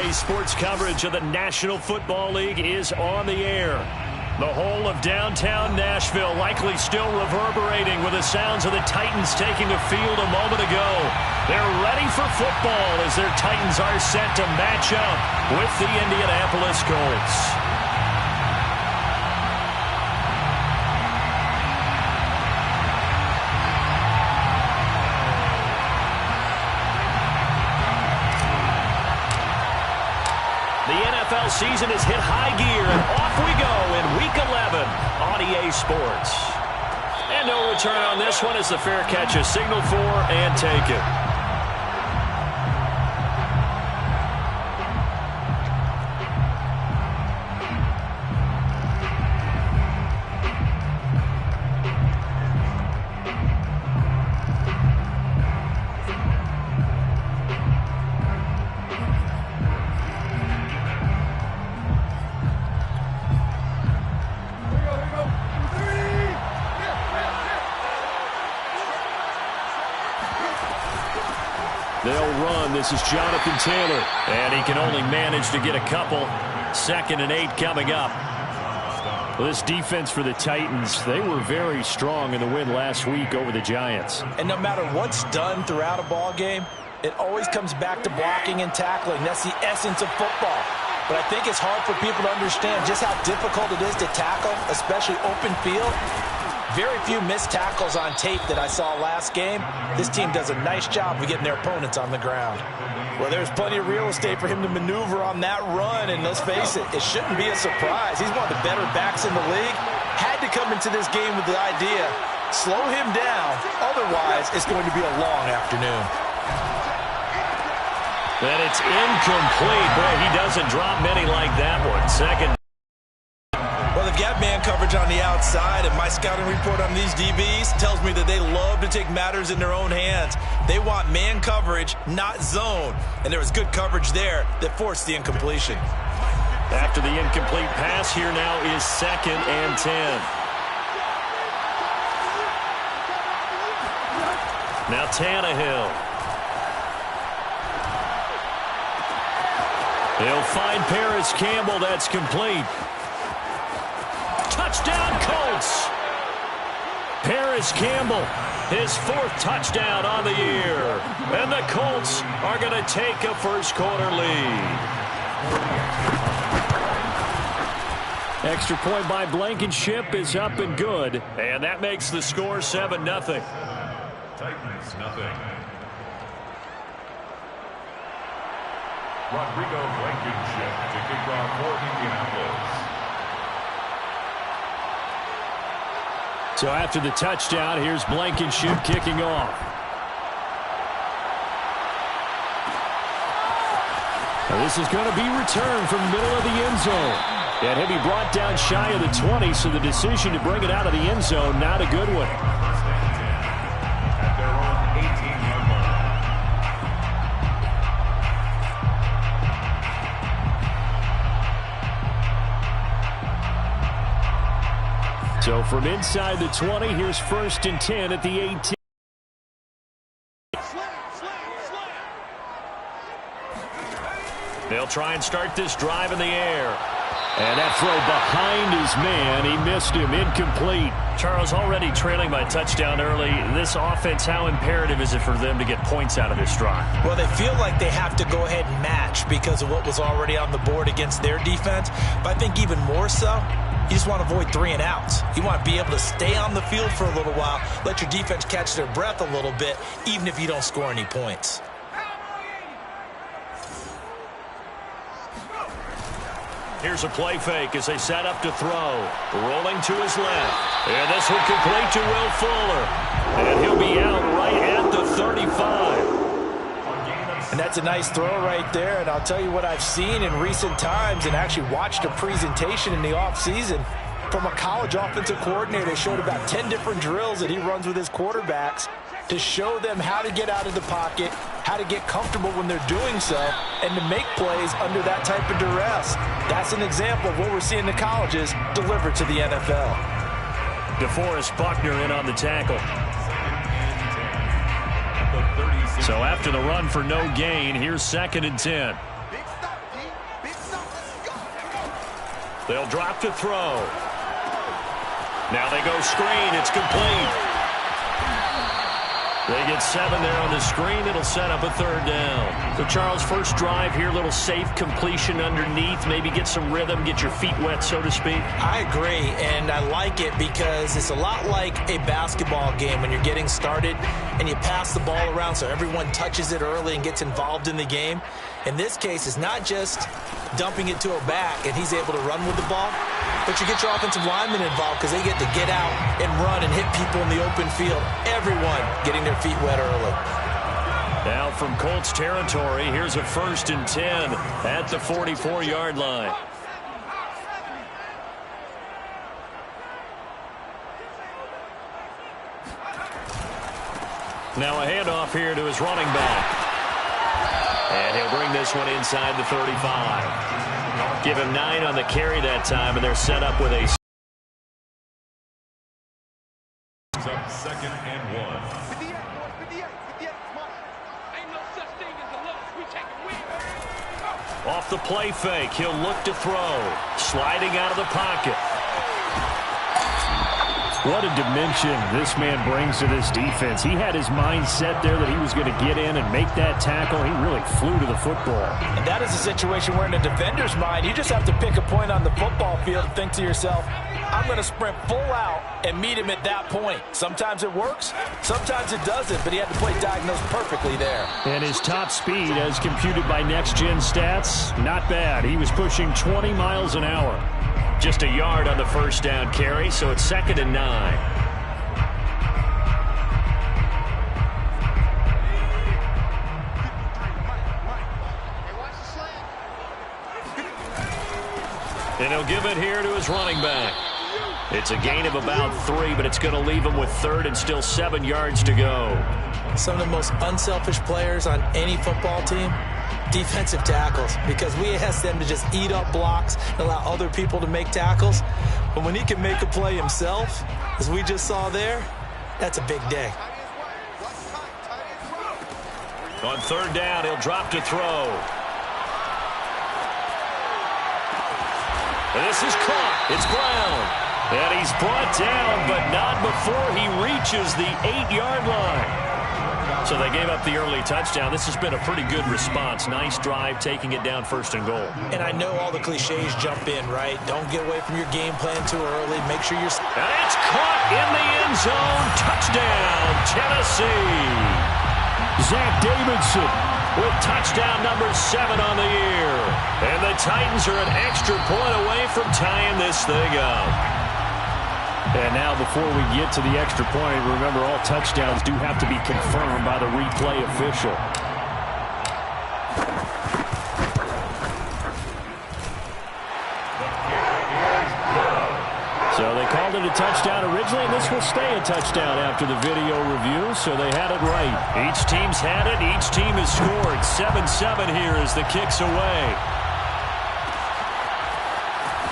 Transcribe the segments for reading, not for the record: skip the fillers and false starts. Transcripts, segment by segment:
EA Sports coverage of the National Football League is on the air. The whole of downtown Nashville likely still reverberating with the sounds of the Titans taking the field a moment ago. They're ready for football as their Titans are set to match up with the Indianapolis Colts. NFL season has hit high gear, and off we go in Week 11 on EA Sports. And no return on this one as the fair catch is signaled for and taken. They'll run. This is Jonathan Taylor. And he can only manage to get a couple. 2nd and 8 coming up. Well, this defense for the Titans, they were very strong in the win last week over the Giants. And no matter what's done throughout a ball game, it always comes back to blocking and tackling. That's the essence of football. But I think it's hard for people to understand just how difficult it is to tackle, especially open field. Very few missed tackles on tape that I saw last game. This team does a nice job of getting their opponents on the ground. Well, there's plenty of real estate for him to maneuver on that run, and let's face it, it shouldn't be a surprise. He's one of the better backs in the league. Had to come into this game with the idea, slow him down, otherwise it's going to be a long afternoon. And it's incomplete. Boy, he doesn't drop many like that one. 2nd. Well, they've got man coverage on the outside, and my scouting report on these DBs tells me that they love to take matters in their own hands. They want man coverage, not zone. And there was good coverage there that forced the incompletion. After the incomplete pass, here now is 2nd and 10. Now Tannehill. He'll find Paris Campbell. That's complete. Touchdown, Colts. Paris Campbell, his 4th touchdown on the year. And the Colts are going to take a first-quarter lead. Extra point by Blankenship is up and good. And that makes the score 7-0. Titans, nothing. Rodrigo Blankenship to kick off for Indianapolis. So after the touchdown, here's Blankenship kicking off. Now this is going to be returned from the middle of the end zone. And he'll be brought down shy of the 20, so the decision to bring it out of the end zone, not a good one. At their own 18-yard line. So from inside the 20, here's 1st and 10 at the 18. They'll try and start this drive in the air. And that throw behind his man, he missed him, incomplete. Charles, already trailing by touchdown early. This offense, how imperative is it for them to get points out of this drive? Well, they feel like they have to go ahead and match because of what was already on the board against their defense. But I think even more so, you just want to avoid 3 and outs. You want to be able to stay on the field for a little while, let your defense catch their breath a little bit, even if you don't score any points. Here's a play fake as they set up to throw. Rolling to his left. And this will complete to Will Fuller. And he'll be out right at the 35. And that's a nice throw right there. And I'll tell you what I've seen in recent times and actually watched a presentation in the offseason from a college offensive coordinator. They showed about 10 different drills that he runs with his quarterbacks to show them how to get out of the pocket, how to get comfortable when they're doing so, and to make plays under that type of duress. That's an example of what we're seeing the colleges deliver to the NFL. DeForest Buckner in on the tackle. So after the run for no gain, here's 2nd and 10. They'll drop to throw. Now they go screen. It's complete. They get 7 there on the screen. It'll set up a 3rd down. So, Charles, first drive here, little safe completion underneath. Maybe get some rhythm, get your feet wet, so to speak. I agree, and I like it because it's a lot like a basketball game when you're getting started and you pass the ball around so everyone touches it early and gets involved in the game. In this case, it's not just dumping it to a back and he's able to run with the ball, but you get your offensive linemen involved because they get to get out and run and hit people in the open field. Everyone getting their feet wet early. Now from Colts territory, here's a 1st and 10 at the 44-yard line. Now a handoff here to his running back. And he'll bring this one inside the 35. Give him 9 on the carry that time, and they're set up with a 2nd and 1. Off the play fake, he'll look to throw. Sliding out of the pocket. What a dimension this man brings to this defense. He had his mind set there that he was going to get in and make that tackle. He really flew to the football. And that is a situation where in a defender's mind, you just have to pick a point on the football field and think to yourself, I'm going to sprint full out and meet him at that point. Sometimes it works, sometimes it doesn't, but he had to play diagnosed perfectly there. And his top speed, as computed by Next Gen Stats, not bad. He was pushing 20 miles an hour. Just a yard on the 1st down carry, so it's 2nd and 9. And he'll give it here to his running back. It's a gain of about 3, but it's going to leave him with 3rd and still 7 yards to go. Some of the most unselfish players on any football team, defensive tackles, because we ask them to just eat up blocks and allow other people to make tackles. But when he can make a play himself, as we just saw there, that's a big day. On 3rd down, he'll drop to throw. This is caught. It's Brown. And he's brought down, but not before he reaches the 8-yard line. So they gave up the early touchdown. This has been a pretty good response. Nice drive, taking it down 1st and goal. And I know all the cliches jump in, right? Don't get away from your game plan too early. Make sure you're... And it's caught in the end zone. Touchdown, Tennessee. Zach Davidson with touchdown number 7 on the year. And the Titans are an extra point away from tying this thing up. And now before we get to the extra point, remember all touchdowns do have to be confirmed by the replay official. So they called it a touchdown originally, and this will stay a touchdown after the video review, so they had it right. Each team's had it. Each team has scored. 7-7 here as the kick's away.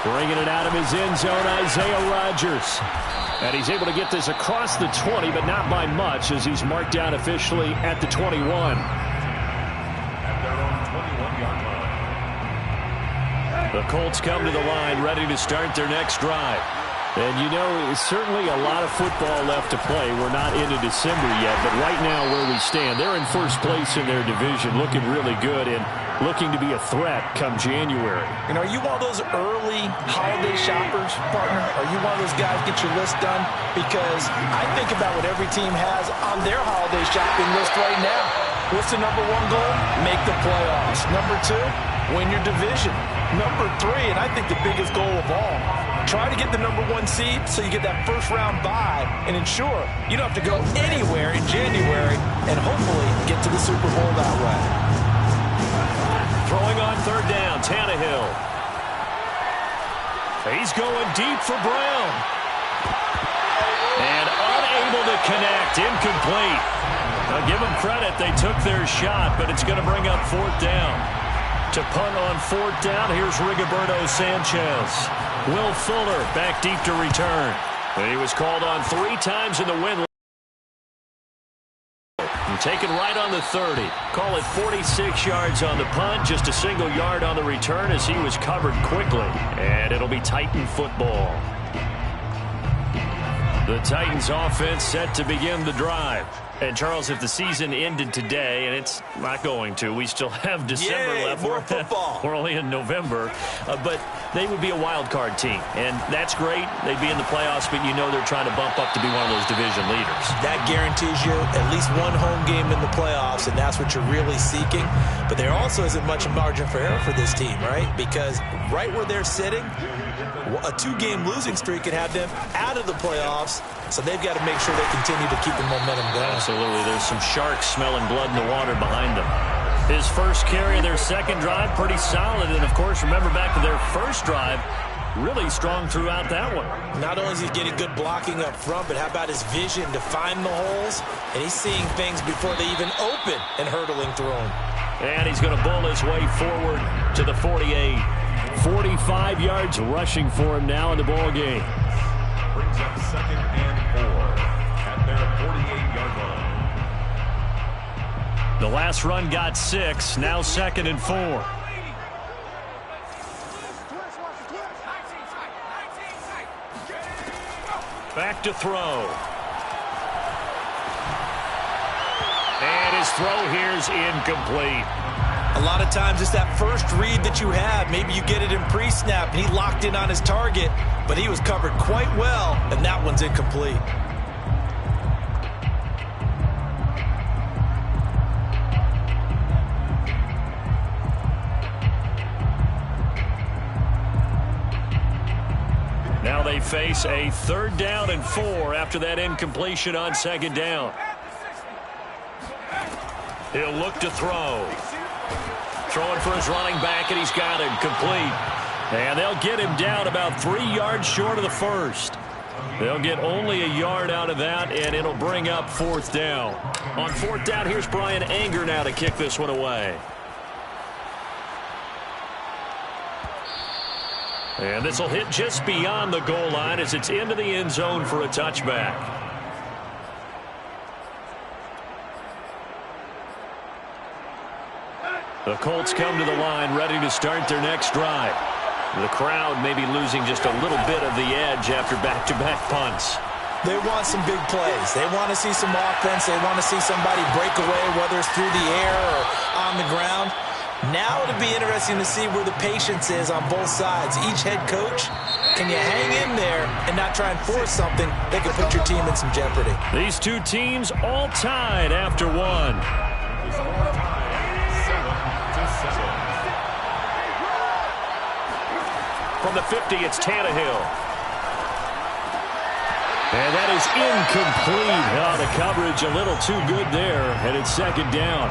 Bringing it out of his end zone, Isaiah Rodgers. And he's able to get this across the 20, but not by much, as he's marked down officially at the 21. At their own 21-yard line. The Colts come to the line, ready to start their next drive. And you know, it's certainly a lot of football left to play. We're not into December yet, but right now where we stand, they're in first place in their division, looking really good and looking to be a threat come January. And are you one of those early holiday shoppers, partner? Are you one of those guys get your list done? Because I think about what every team has on their holiday shopping list right now. What's the number 1 goal? Make the playoffs. Number 2, win your division. Number 3, and I think the biggest goal of all, try to get the number 1 seed so you get that first-round bye and ensure you don't have to go anywhere in January and hopefully get to the Super Bowl that way. Throwing on 3rd down, Tannehill. He's going deep for Brown. And unable to connect, incomplete. Now give them credit, they took their shot, but it's going to bring up 4th down. To punt on 4th down, here's Rigoberto Sanchez. Will Fuller back deep to return. And he was called on 3 times in the win. And taken right on the 30. Call it 46 yards on the punt, just a single yard on the return as he was covered quickly. And it'll be Titan football. The Titans offense set to begin the drive. And, Charles, if the season ended today, and it's not going to, we still have December left. More football. We're only in November. But they would be a wild card team. And that's great. They'd be in the playoffs, but you know they're trying to bump up to be one of those division leaders. That guarantees you at least one home game in the playoffs, and that's what you're really seeking. But there also isn't much margin for error for this team, right? Because right where they're sitting, a 2-game losing streak could have them out of the playoffs, so they've got to make sure they continue to keep the momentum going. Absolutely. There's some sharks smelling blood in the water behind them. His first carry of their second drive, pretty solid. And, of course, remember back to their first drive, really strong throughout that one. Not only is he getting good blocking up front, but how about his vision to find the holes? And he's seeing things before they even open and hurtling through them. And he's going to bull his way forward to the 48. 45 yards rushing for him now in the ball game. Brings up 2nd and 4 at their 48-yard line. The last run got 6. Now 2nd and 4. Back to throw. And his throw here's incomplete. A lot of times it's that first read that you have. Maybe you get it in pre-snap, and he locked in on his target, but he was covered quite well, and that one's incomplete. Now they face a 3rd down and 4 after that incompletion on 2nd down. He'll look to throw. Throwing for his running back, and he's got it complete. And they'll get him down about 3 yards short of the first. They'll get only a yard out of that, and it'll bring up 4th down. On 4th down, here's Brian Anger now to kick this one away. And this will hit just beyond the goal line as it's into the end zone for a touchback. The Colts come to the line ready to start their next drive. The crowd may be losing just a little bit of the edge after back-to-back punts. They want some big plays. They want to see some offense. They want to see somebody break away, whether it's through the air or on the ground. Now it'll be interesting to see where the patience is on both sides. Each head coach, can you hang in there and not try and force something that could put your team in some jeopardy? These two teams all tied after one. From the 50, it's Tannehill. And that is incomplete. Oh, the coverage a little too good there, and it's 2nd down.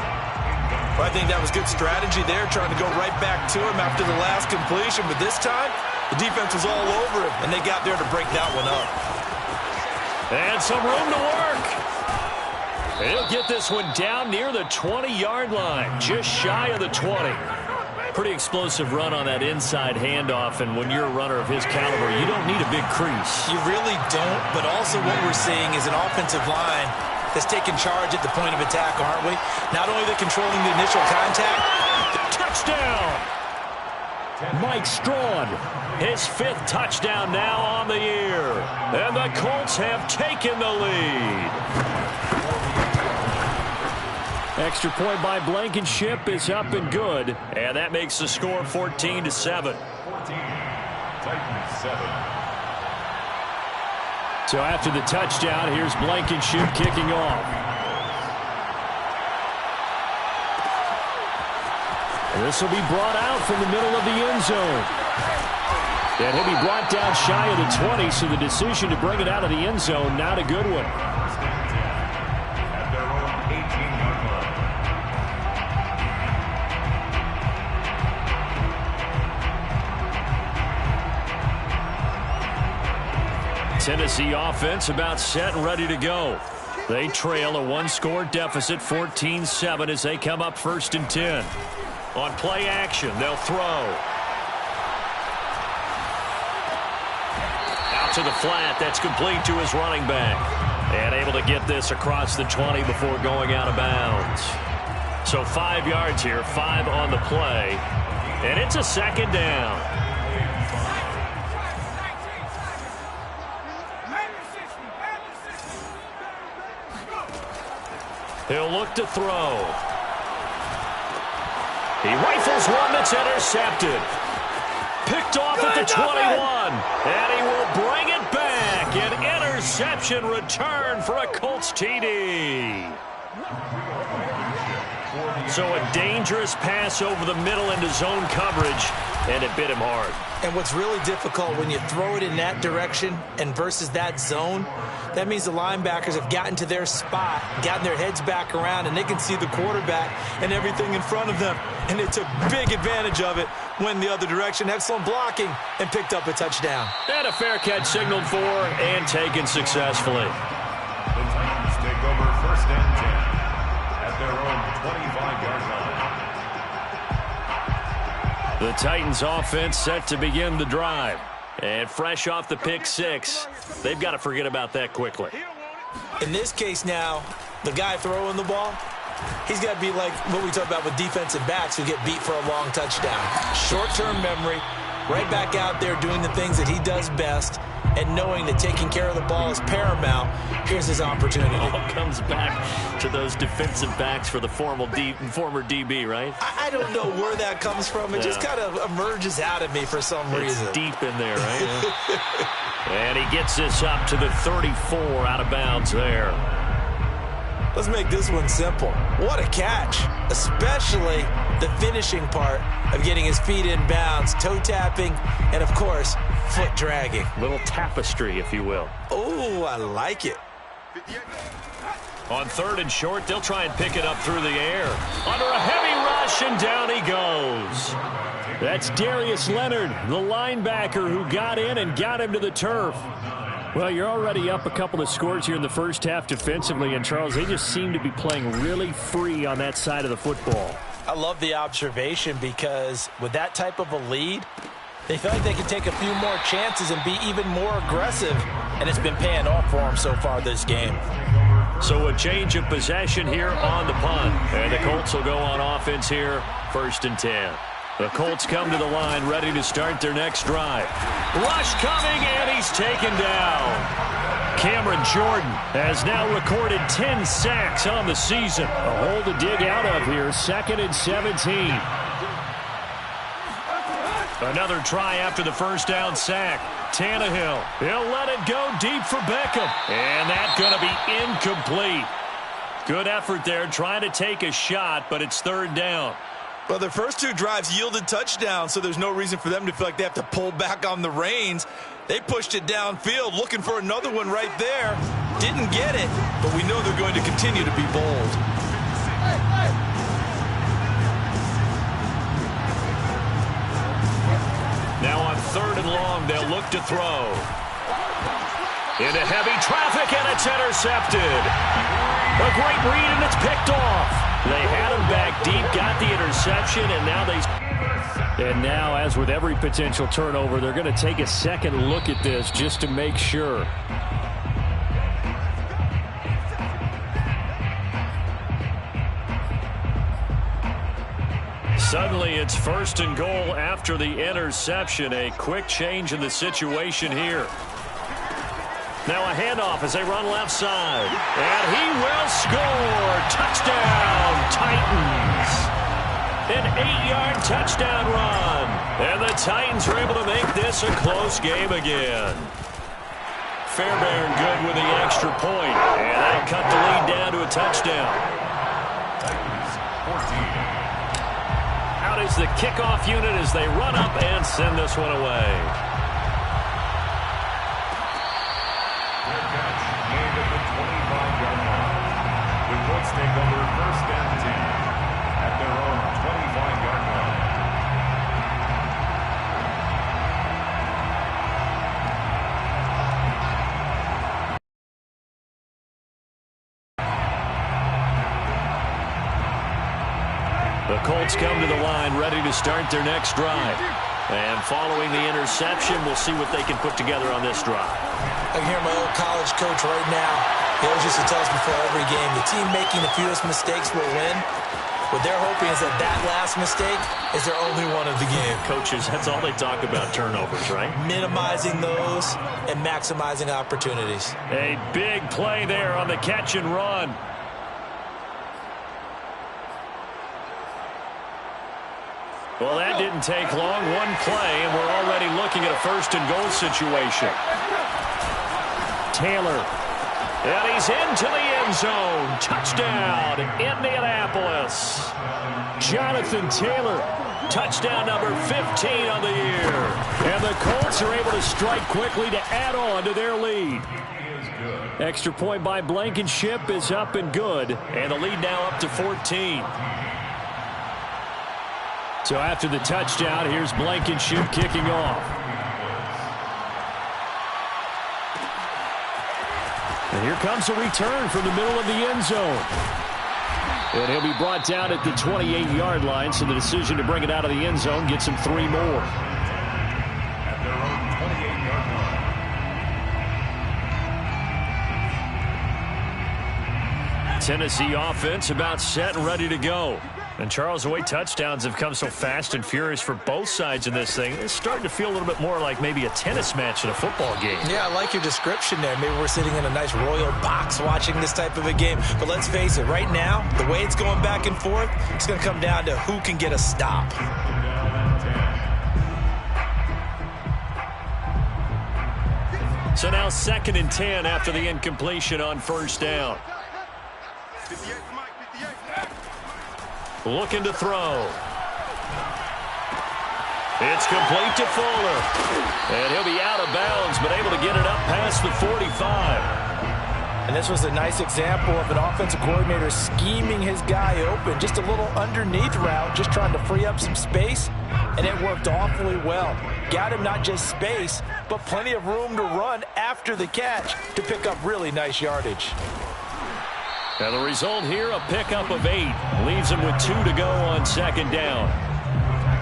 Well, I think that was good strategy there, trying to go right back to him after the last completion. But this time, the defense was all over him, and they got there to break that one up. And some room to work. He'll get this one down near the 20-yard line, just shy of the 20. Pretty explosive run on that inside handoff, and when you're a runner of his caliber, you don't need a big crease. You really don't, but also what we're seeing is an offensive line that's taking charge at the point of attack, aren't we? Not only they're controlling the initial contact. Touchdown! Mike Strawn, his 5th touchdown now on the year. And the Colts have taken the lead. Extra point by Blankenship is up and good. And that makes the score 14-7. 14. Titans 7. So after the touchdown, here's Blankenship kicking off. This will be brought out from the middle of the end zone. And he'll be brought down shy of the 20, so the decision to bring it out of the end zone, not a good one. At their own 18-yard line. Tennessee offense about set and ready to go. They trail a 1-score deficit, 14-7, as they come up 1st and 10. On play action, they'll throw. Out to the flat. That's complete to his running back. And able to get this across the 20 before going out of bounds. So 5 yards here, 5 on the play. And it's a second down. He'll look to throw. He rifles one that's intercepted. Picked off at the 21. And he will bring it back. An interception return for a Colts TD. So a dangerous pass over the middle into zone coverage, and it bit him hard. And what's really difficult when you throw it in that direction and versus that zone, that means the linebackers have gotten to their spot, gotten their heads back around, and they can see the quarterback and everything in front of them. And they took big advantage of it, went the other direction, excellent blocking, and picked up a touchdown. And a fair catch signaled for and taken successfully. The Titans take over 1st and 10 at their own 25-yard line. The Titans offense set to begin the drive. And fresh off the pick 6, they've got to forget about that quickly. In this case now, the guy throwing the ball, he's got to be like what we talk about with defensive backs who get beat for a long touchdown. Short-term memory, right back out there doing the things that he does best, and knowing that taking care of the ball is paramount. Here's his opportunity. All comes back to those defensive backs for the former DB, right? I don't know where that comes from. It just kind of emerges out of me for some reason. It's deep in there, right? And he gets this up to the 34 out of bounds there. Let's make this one simple. What a catch, especially the finishing part of getting his feet in bounds, toe tapping, and, of course, foot dragging. Little tapestry, if you will. Oh, I like it. On 3rd and short, they'll try and pick it up through the air. Under a heavy rush, and down he goes. That's Darius Leonard, the linebacker who got in and got him to the turf. Well, you're already up a couple of scores here in the first half defensively, and Charles, they just seem to be playing really free on that side of the football. I love the observation because with that type of a lead, they feel like they can take a few more chances and be even more aggressive, and it's been paying off for them so far this game. So a change of possession here on the punt, and the Colts will go on offense here, 1st and 10. The Colts come to the line ready to start their next drive. Rush coming, and he's taken down. Cameron Jordan has now recorded 10 sacks on the season. A hole to dig out of here, 2nd and 17. Another try after the first down sack. Tannehill, he'll let it go deep for Beckham. And that's going to be incomplete. Good effort there, trying to take a shot, but it's 3rd down. Well, their first 2 drives yielded touchdowns, so there's no reason for them to feel like they have to pull back on the reins. They pushed it downfield, looking for another one right there. Didn't get it, but we know they're going to continue to be bold. Now on 3rd and long, they'll look to throw. Into heavy traffic, and it's intercepted. A great read, and it's picked off. They had him back deep, got the interception, and now now, as with every potential turnover, they're going to take a second look at this just to make sure. Suddenly, it's 1st and goal after the interception. A quick change in the situation here. Now a handoff as they run left side. And he will score. Touchdown, Titans. An 8-yard touchdown run. And the Titans are able to make this a close game again. Fairbairn good with the extra point. And that'll cut the lead down to a touchdown. Titans 14. Out is the kickoff unit as they run up and send this one away. Made at the 25-yard line. The Colts take over 1st and 10 at their own 25-yard line. The Colts come to the line ready to start their next drive. And following the interception, we'll see what they can put together on this drive. I can hear my old college coach right now. They always used to tell us before every game, the team making the fewest mistakes will win. What they're hoping is that that last mistake is their only one of the game. Coaches, that's all they talk about, turnovers, right? Minimizing those and maximizing opportunities. A big play there on the catch and run. Well, that didn't take long. One play, and we're already looking at a first-and-goal situation. Taylor. And he's into the end zone. Touchdown, Indianapolis. Jonathan Taylor, touchdown number 15 on the year. And the Colts are able to strike quickly to add on to their lead. Extra point by Blankenship is up and good. And the lead now up to 14. So after the touchdown, here's Blankenship kicking off. And here comes a return from the middle of the end zone. And he'll be brought down at the 28-yard line, so the decision to bring it out of the end zone gets him 3 more. At their own 28-yard line. Tennessee offense about set and ready to go. And, Charles, the way touchdowns have come so fast and furious for both sides in this thing, it's starting to feel a little bit more like maybe a tennis match in a football game. Yeah, I like your description there. Maybe we're sitting in a nice royal box watching this type of a game. But let's face it, right now, the way it's going back and forth, it's going to come down to who can get a stop. So now 2nd and 10 after the incompletion on first down. Looking to throw. It's complete to Fuller. And he'll be out of bounds, but able to get it up past the 45. And this was a nice example of an offensive coordinator scheming his guy open. Just a little underneath route, just trying to free up some space. And it worked awfully well. Got him not just space, but plenty of room to run after the catch to pick up really nice yardage. And the result here, a pickup of 8. Leaves him with 2 to go on 2nd down.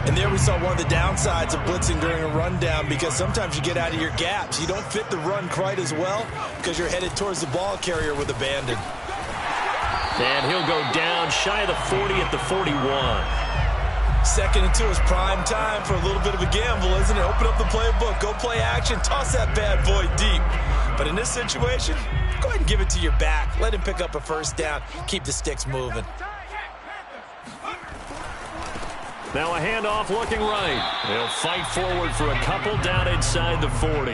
And there we saw one of the downsides of blitzing during a rundown, because sometimes you get out of your gaps. You don't fit the run quite as well because you're headed towards the ball carrier with abandon. And he'll go down shy of the 40 at the 41. 2nd and 2 is prime time for a little bit of a gamble, isn't it? Open up the playbook, go play action, toss that bad boy deep. But in this situation, go ahead and give it to your back. Let him pick up a first down. Keep the sticks moving. Now a handoff looking right. They'll fight forward for a couple down inside the 40.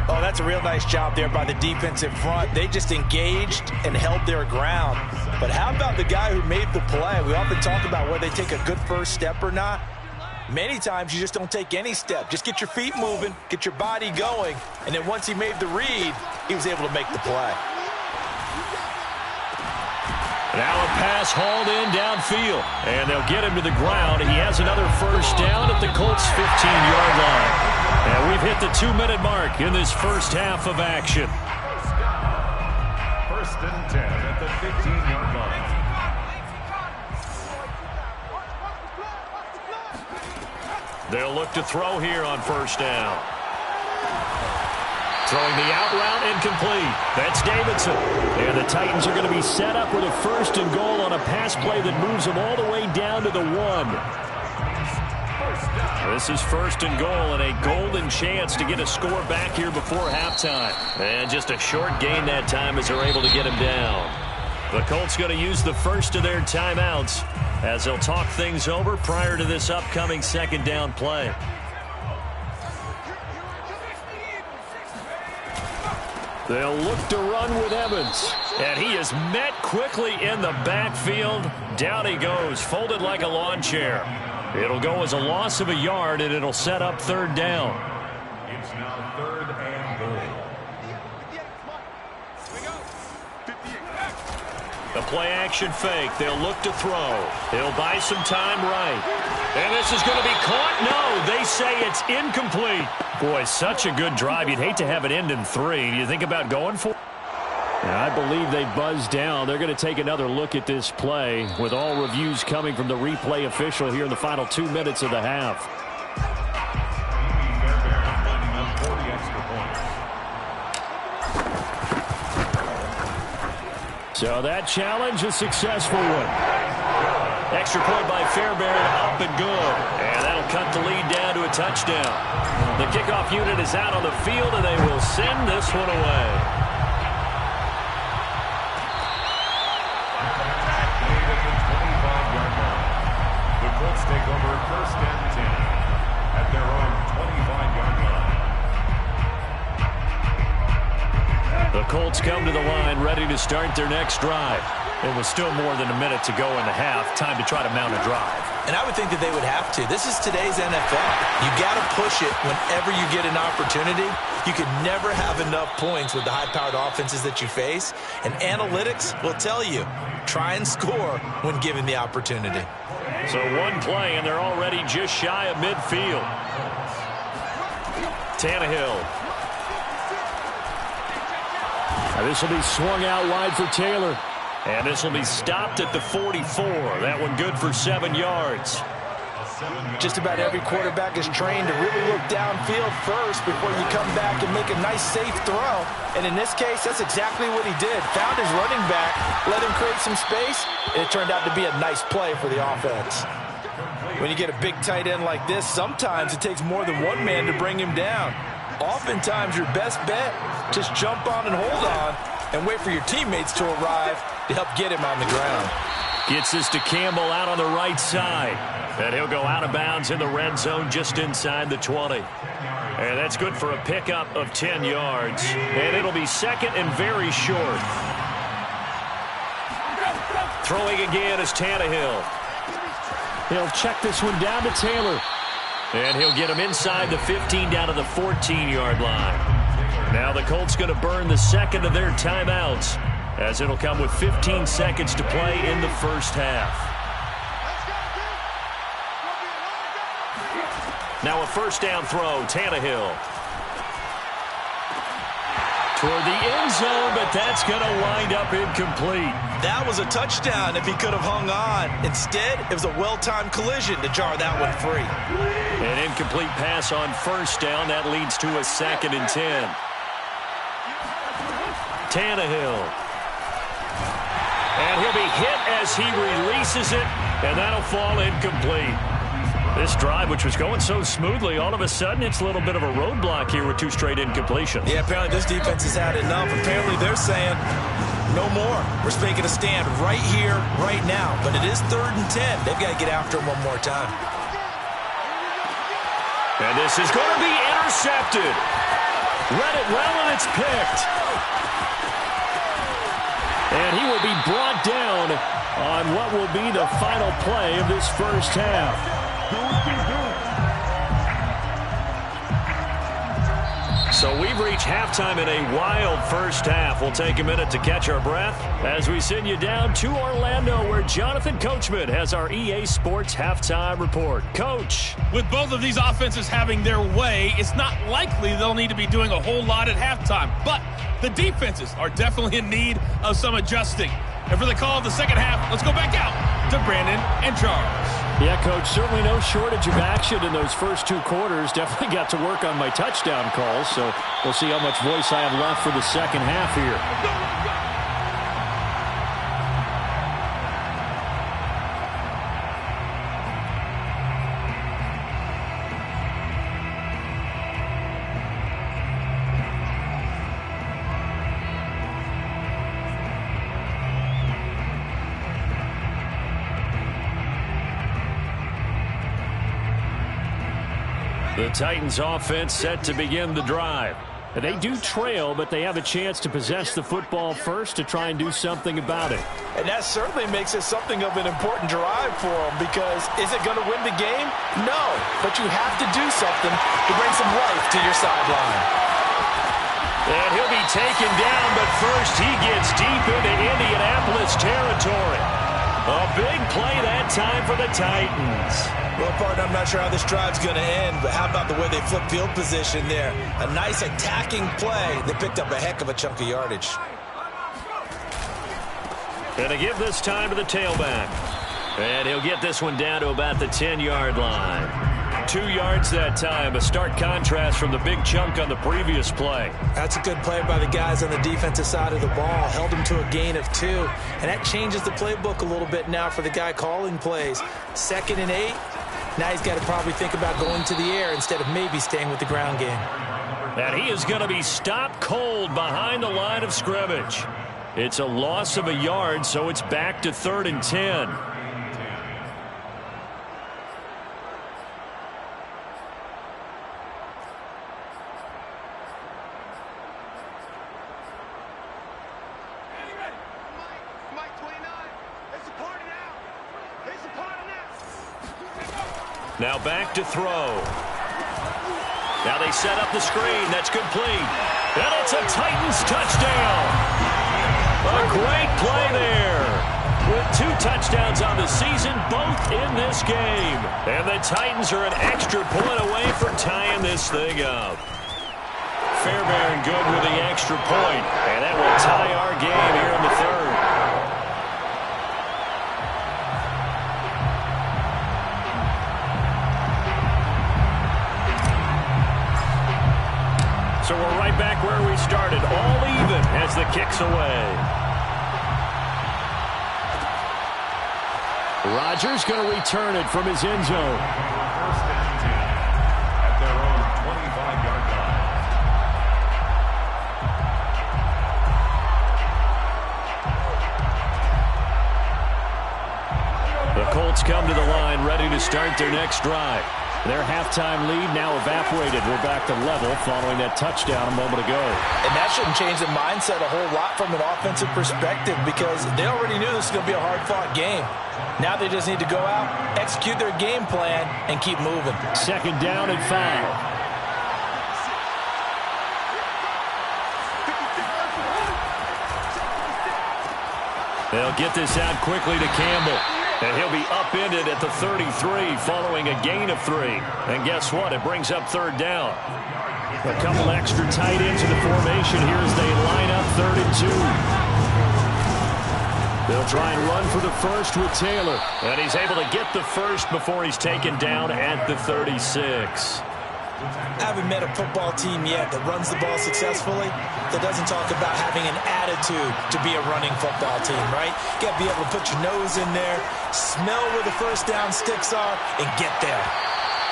Oh, that's a real nice job there by the defensive front. They just engaged and held their ground. But how about the guy who made the play? We often talk about whether they take a good first step or not. Many times you just don't take any step. Just get your feet moving, get your body going, and then once he made the read, he was able to make the play. Now a pass hauled in downfield, and they'll get him to the ground. He has another first down at the Colts' 15-yard line. And we've hit the 2-minute mark in this first half of action. 1st and 10 at the 15-yard line. They'll look to throw here on first down. Throwing the out route incomplete. That's Davidson. And the Titans are going to be set up with a 1st and goal on a pass play that moves them all the way down to the 1. This is 1st and goal and a golden chance to get a score back here before halftime. And just a short gain that time as they're able to get him down. The Colts going to use the first of their timeouts as they'll talk things over prior to this upcoming 2nd down play. They'll look to run with Evans. And he is met quickly in the backfield. Down he goes, folded like a lawn chair. It'll go as a loss of a yard, and it'll set up 3rd down. It's now 3rd and goal. The play action fake. They'll look to throw. He'll buy some time right. And this is going to be caught. No, they say it's incomplete. Boy, such a good drive. You'd hate to have it end in 3. Do you think about going for it? I believe they buzzed down. They're going to take another look at this play with all reviews coming from the replay official here in the final 2 minutes of the half. So that challenge, a successful one. Extra point by Fairbairn, up and good. And that'll cut the lead down to a touchdown. The kickoff unit is out on the field, and they will send this one away. The Colts take over first and 10 at their own 25-yard line. The Colts come to the line ready to start their next drive. It was still more than a minute to go in the half. Time to try to mount a drive. And I would think that they would have to. This is today's NFL. You got to push it whenever you get an opportunity. You can never have enough points with the high-powered offenses that you face. And analytics will tell you, try and score when given the opportunity. So one play, and they're already just shy of midfield. Tannehill. Now this will be swung out wide for Taylor. And this will be stopped at the 44. That one good for 7 yards. Just about every quarterback is trained to really look downfield first before you come back and make a nice, safe throw. And in this case, that's exactly what he did. Found his running back, let him create some space, and it turned out to be a nice play for the offense. When you get a big tight end like this, sometimes it takes more than one man to bring him down. Oftentimes, your best bet, just jump on and hold on and wait for your teammates to arrive to help get him on the ground. Gets this to Campbell out on the right side. And he'll go out of bounds in the red zone just inside the 20. And that's good for a pickup of 10 yards. And it'll be second and very short. Throwing again is Tannehill. He'll check this one down to Taylor. And he'll get him inside the 15 down to the 14-yard line. Now the Colts going to burn the second of their timeouts, as it'll come with 15 seconds to play in the first half. Now a first down throw, Tannehill. Toward the end zone, but that's going to wind up incomplete. That was a touchdown if he could have hung on. Instead, it was a well-timed collision to jar that one free. An incomplete pass on first down. That leads to a 2nd and 10. Tannehill. And he'll be hit as he releases it, and that'll fall incomplete. This drive, which was going so smoothly, all of a sudden it's a little bit of a roadblock here with 2 straight incompletions. Yeah, apparently this defense has had enough. Apparently they're saying, no more. We're making a stand right here, right now. But it is 3rd and 10. They've got to get after him one more time. And this is going to be intercepted. Read it well, and it's picked. And he will be brought down on what will be the final play of this first half. So we've reached halftime in a wild first half. We'll take a minute to catch our breath as we send you down to Orlando, where Jonathan Coachman has our EA Sports halftime report. Coach. With both of these offenses having their way, it's not likely they'll need to be doing a whole lot at halftime. But the defenses are definitely in need of some adjusting. And for the call of the second half, let's go back out to Brandon and Charles. Yeah, Coach, certainly no shortage of action in those first 2 quarters. Definitely got to work on my touchdown calls, so we'll see how much voice I have left for the second half here. The Titans offense set to begin the drive. They do trail, but they have a chance to possess the football first to try and do something about it. And that certainly makes it something of an important drive for them, because is it going to win the game? No, but you have to do something to bring some life to your sideline. And he'll be taken down, but first he gets deep into Indianapolis territory. A big play that time for the Titans. Well, partner, I'm not sure how this drive's going to end, but how about the way they flip field position there? A nice attacking play that picked up a heck of a chunk of yardage. And they give this time to the tailback. And he'll get this one down to about the 10-yard line. 2 yards that time. A stark contrast from the big chunk on the previous play. That's a good play by the guys on the defensive side of the ball. Held him to a gain of 2. And that changes the playbook a little bit now for the guy calling plays. 2nd and 8. Now he's got to probably think about going to the air instead of maybe staying with the ground game. And he is going to be stopped cold behind the line of scrimmage. It's a loss of a yard, so it's back to 3rd and 10. Now back to throw. Now they set up the screen. That's complete. And it's a Titans touchdown. A great play there. With 2 touchdowns on the season, both in this game. And the Titans are an extra point away from tying this thing up. Fairbairn good with the extra point. And that will tie our game here in the 3rd. So we're right back where we started, all even as the kick's away. Rodgers going to return it from his end zone. 1st and 10 at their own 25-yard line. The Colts come to the line, ready to start their next drive. Their halftime lead now evaporated. We're back to level following that touchdown a moment ago. And that shouldn't change the mindset a whole lot from an offensive perspective because they already knew this was going to be a hard-fought game. Now they just need to go out, execute their game plan, and keep moving. 2nd down and 5. They'll get this out quickly to Campbell. And he'll be upended at the 33 following a gain of 3. And guess what? It brings up 3rd down. A couple extra tight ends in the formation here as they line up 3rd and 2. They'll try and run for the first with Taylor. And he's able to get the first before he's taken down at the 36. I haven't met a football team yet that runs the ball successfully that doesn't talk about having an attitude to be a running football team, right? You got to be able to put your nose in there, smell where the first down sticks are, and get there.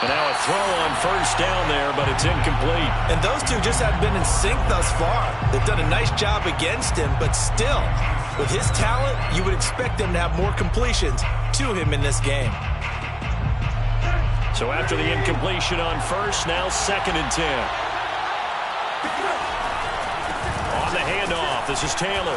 And now a throw on 1st down there, but it's incomplete. And those two just haven't been in sync thus far. They've done a nice job against him, but still, with his talent, you would expect them to have more completions to him in this game. So after the incompletion on 1st, now 2nd and 10. On the handoff, this is Taylor.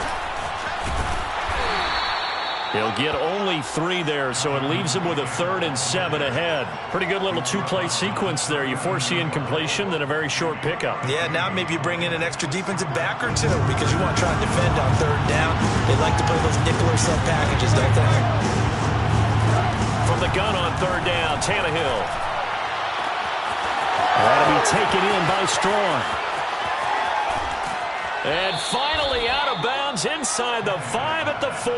He'll get only 3 there, so it leaves him with a 3rd and 7 ahead. Pretty good little 2-play sequence there. You force the incompletion, then a very short pickup. Yeah, now maybe you bring in an extra defensive back or 2 because you want to try and defend on 3rd down. They like to play those nickel or sub packages, don't they? From the gun on 3rd down, Tannehill. That'll be taken in by Strong. And finally out of bounds inside the 5 at the 4.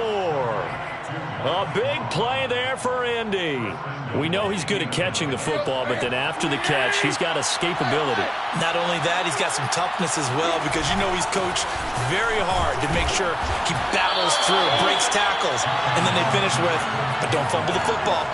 A big play there for Indy. We know he's good at catching the football, but then after the catch, he's got escapability. Not only that, he's got some toughness as well because you know he's coached very hard to make sure he battles through, breaks tackles, and then they finish with, but don't fumble the football.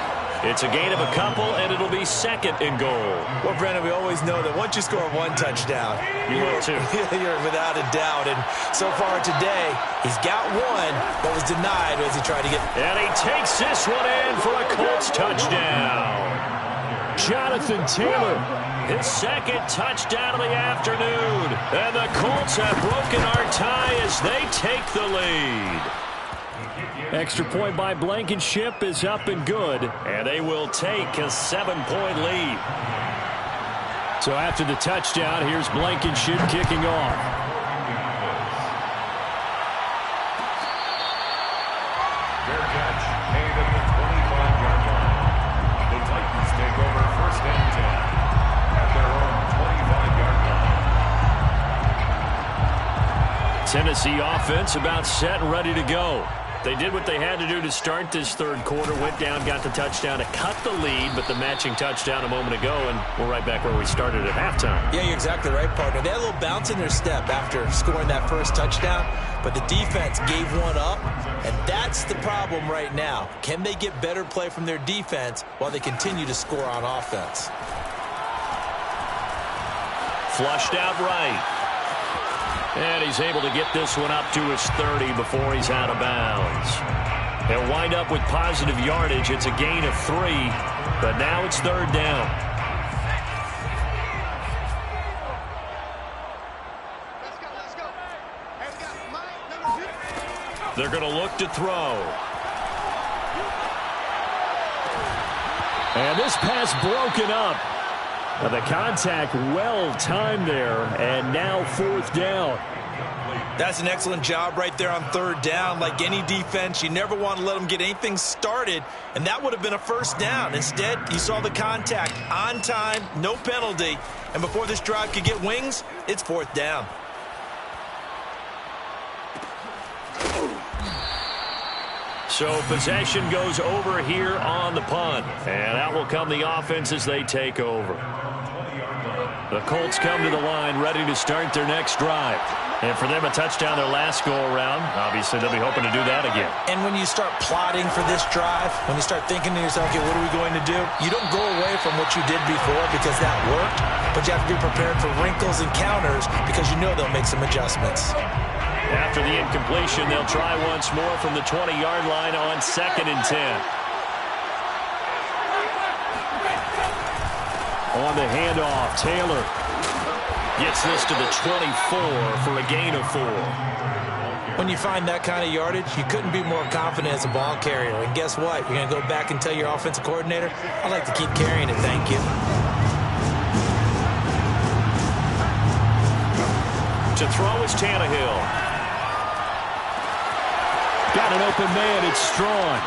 It's a gain of a couple, and it'll be 2nd and goal. Well, Brendan, we always know that once you score 1 touchdown, you're without a doubt. And so far today, he's got 1 that was denied as he tried to get. And he takes this one in for a Colts touchdown. Jonathan Taylor, his 2nd touchdown of the afternoon. And the Colts have broken our tie as they take the lead. Extra point by Blankenship is up and good, and they will take a 7-point lead. So after the touchdown, here's Blankenship kicking off. Fair catch made at the 25-yard line. The Titans take over 1st and 10 at their own 25-yard line. Tennessee offense about set and ready to go. They did what they had to do to start this third quarter. Went down, got the touchdown to cut the lead, but the matching touchdown a moment ago, and we're right back where we started at halftime. Yeah, you're exactly right, partner. They had a little bounce in their step after scoring that first touchdown, but the defense gave one up, and that's the problem right now. Can they get better play from their defense while they continue to score on offense? Flushed out right. And he's able to get this one up to his 30 before he's out of bounds. They'll wind up with positive yardage. It's a gain of 3, but now it's third down. Let's go. They're going to look to throw. And this pass broken up. The contact well timed there, and now fourth down. That's an excellent job right there on third down. Like any defense, you never want to let them get anything started, and that would have been a first down. Instead, you saw the contact on time, no penalty, and before this drive could get wings, it's fourth down. So possession goes over here on the punt, and out will come the offense as they take over. The Colts come to the line ready to start their next drive. And for them, a touchdown their last go-around. Obviously, they'll be hoping to do that again. And when you start plotting for this drive, when you start thinking to yourself, okay, what are we going to do? You don't go away from what you did before because that worked, but you have to be prepared for wrinkles and counters because you know they'll make some adjustments. After the incompletion, they'll try once more from the 20-yard line on 2nd and 10. On the handoff, Taylor gets this to the 24 for a gain of 4. When you find that kind of yardage, you couldn't be more confident as a ball carrier. And guess what? You're going to go back and tell your offensive coordinator, I'd like to keep carrying it, thank you. To throw is Tannehill. Got an open man, it's Strong.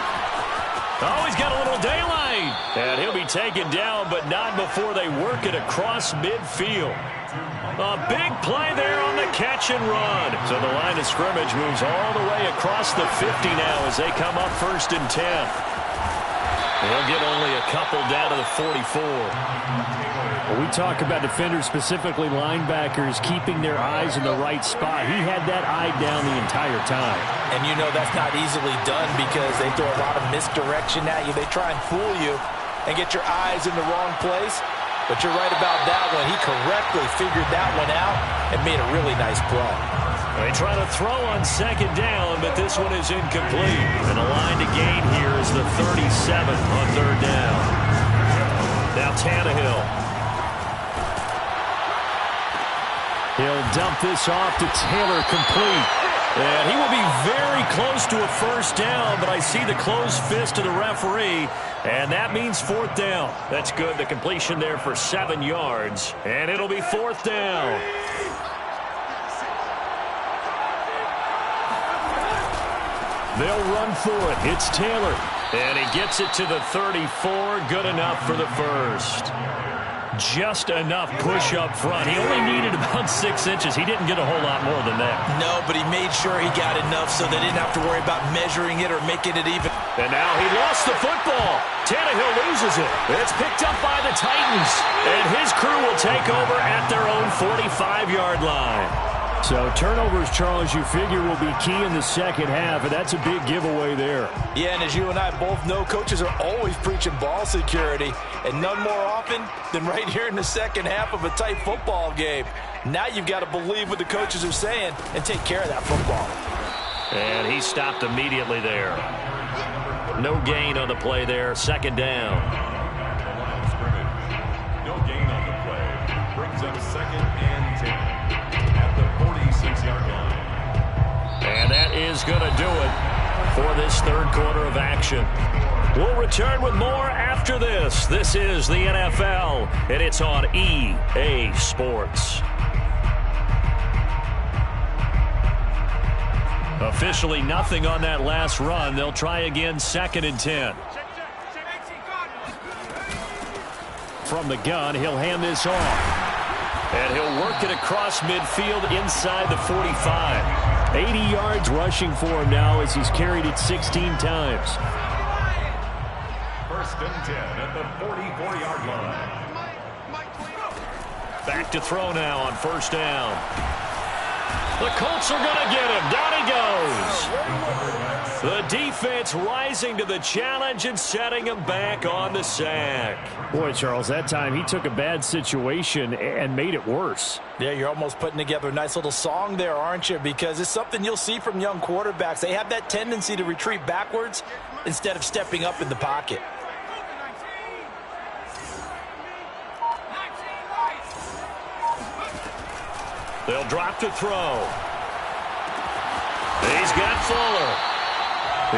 Oh, he's got a little daylight. And he'll be taken down, but not before they work it across midfield. A big play there on the catch and run. So the line of scrimmage moves all the way across the 50 now as they come up 1st and 10. They'll get only a couple down to the 44. Well, we talk about defenders, specifically linebackers, keeping their eyes in the right spot. He had that eye down the entire time. And you know that's not easily done because they throw a lot of misdirection at you. They try and fool you and get your eyes in the wrong place. But you're right about that one. He correctly figured that one out and made a really nice play. They try to throw on 2nd down, but this one is incomplete. And the line to gain here is the 37 on 3rd down. Now Tannehill. He'll dump this off to Taylor, complete. And he will be very close to a first down, but I see the closed fist of the referee, and that means 4th down. That's good. The completion there for 7 yards, and it'll be 4th down. They'll run for it. It's Taylor, and he gets it to the 34. Good enough for the first. Just enough push up front. He only needed about 6 inches. He didn't get a whole lot more than that. No, but he made sure he got enough so they didn't have to worry about measuring it or making it even. And now he lost the football. Tannehill loses it. It's picked up by the Titans. And his crew will take over at their own 45-yard line. So turnovers, Charles, you figure will be key in the second half, and that's a big giveaway there. Yeah, and as you and I both know, coaches are always preaching ball security, and none more often than right here in the second half of a tight football game. Now you've got to believe what the coaches are saying and take care of that football. And he stopped immediately there. No gain on the play there, 2nd down. No gain on the play. Brings up 2nd and 10 at the 46-yard line. And that is going to do it for this third quarter of action. We'll return with more after this. This is the NFL, and it's on EA Sports. Officially nothing on that last run. They'll try again, 2nd and 10. From the gun, he'll hand this off. And he'll work it across midfield inside the 45. 80 yards rushing for him now as he's carried it 16 times. First and 10 at the 44-yard line. Back to throw now on first down. The Colts are going to get him. Down he goes. The defense rising to the challenge and setting him back on the sack. Boy, Charles, that time he took a bad situation and made it worse. Yeah, you're almost putting together a nice little song there, aren't you? Because it's something you'll see from young quarterbacks. They have that tendency to retreat backwards instead of stepping up in the pocket. They'll drop to throw. He's got Fuller.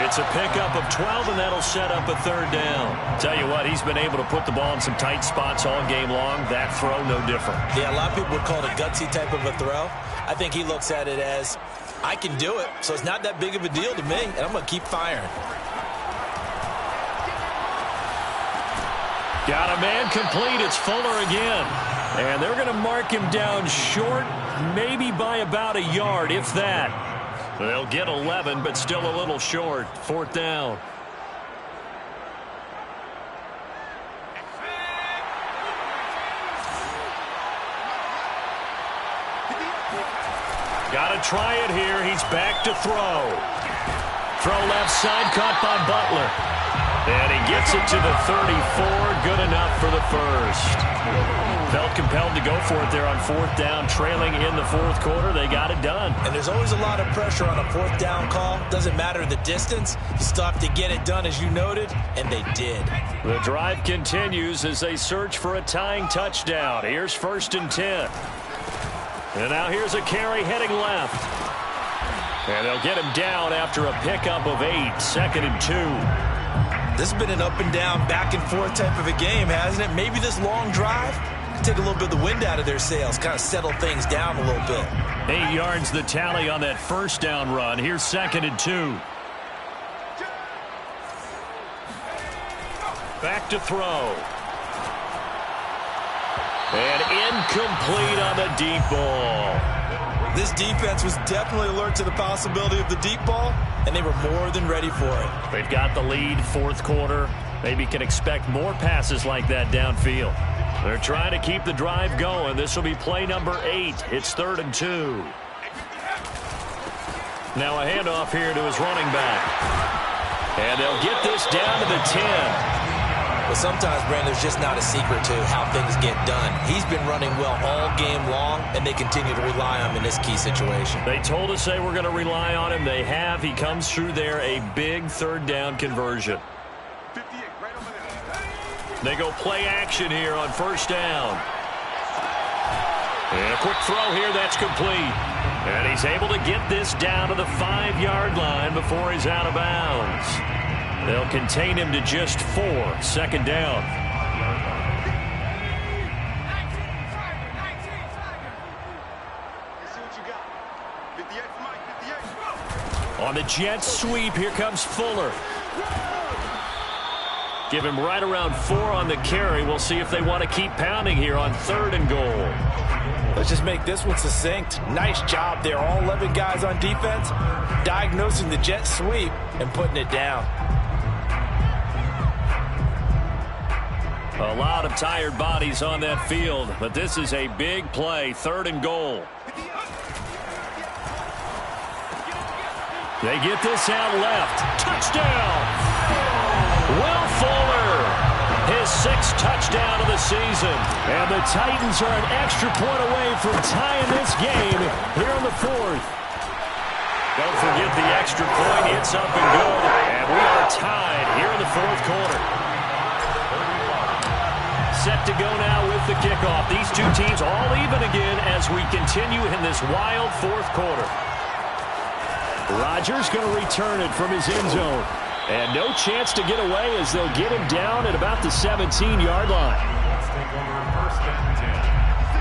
It's a pickup of 12, and that'll set up a third down. Tell you what, he's been able to put the ball in some tight spots all game long. That throw, no different. Yeah, a lot of people would call it a gutsy type of a throw. I think he looks at it as, I can do it, so it's not that big of a deal to me, and I'm going to keep firing. Got a man complete. It's Fuller again. And they're going to mark him down short, maybe by about a yard, if that. They'll get 11, but still a little short. Fourth down. Got to try it here. He's back to throw. Throw left side, caught by Butler. And he gets it to the 34. Good enough for the first. Felt compelled to go for it there on fourth down, trailing in the fourth quarter. They got it done. And there's always a lot of pressure on a fourth down call. Doesn't matter the distance. You still have to get it done, as you noted, and they did. The drive continues as they search for a tying touchdown. Here's first and 10. And now here's a carry heading left. And they'll get him down after a pickup of 8. Second and 2. This has been an up and down, back and forth type of a game, hasn't it? Maybe this long drive take a little bit of the wind out of their sails, kind of settle things down a little bit. 8 yards the tally on that first down run. Here's second and 2. Back to throw. And incomplete on the deep ball. This defense was definitely alert to the possibility of the deep ball, and they were more than ready for it. They've got the lead, fourth quarter. Maybe can expect more passes like that downfield. They're trying to keep the drive going. This will be play number 8. It's third and 2. Now a handoff here to his running back. And they'll get this down to the 10. But sometimes, Brandon, there's just not a secret to how things get done. He's been running well all game long, and they continue to rely on him in this key situation. They told us they were going to rely on him. They have. He comes through there, a big third down conversion. They go play action here on first down. And a quick throw here, that's complete. And he's able to get this down to the 5-yard line before he's out of bounds. They'll contain him to just 4. Second down. On the jet sweep, here comes Fuller. Give him right around 4 on the carry. We'll see if they want to keep pounding here on third and goal. Let's just make this one succinct. Nice job there. All 11 guys on defense diagnosing the jet sweep and putting it down. A lot of tired bodies on that field, but this is a big play, third and goal. They get this out left. Touchdown! Will Fuller, his 6th touchdown of the season. And the Titans are an extra point away from tying this game here in the 4th. Don't forget the extra point. It's up and good. And we are tied here in the 4th quarter. Set to go now with the kickoff. These two teams all even again as we continue in this wild 4th quarter. Rodgers going to return it from his end zone. And no chance to get away as they'll get him down at about the 17-yard line.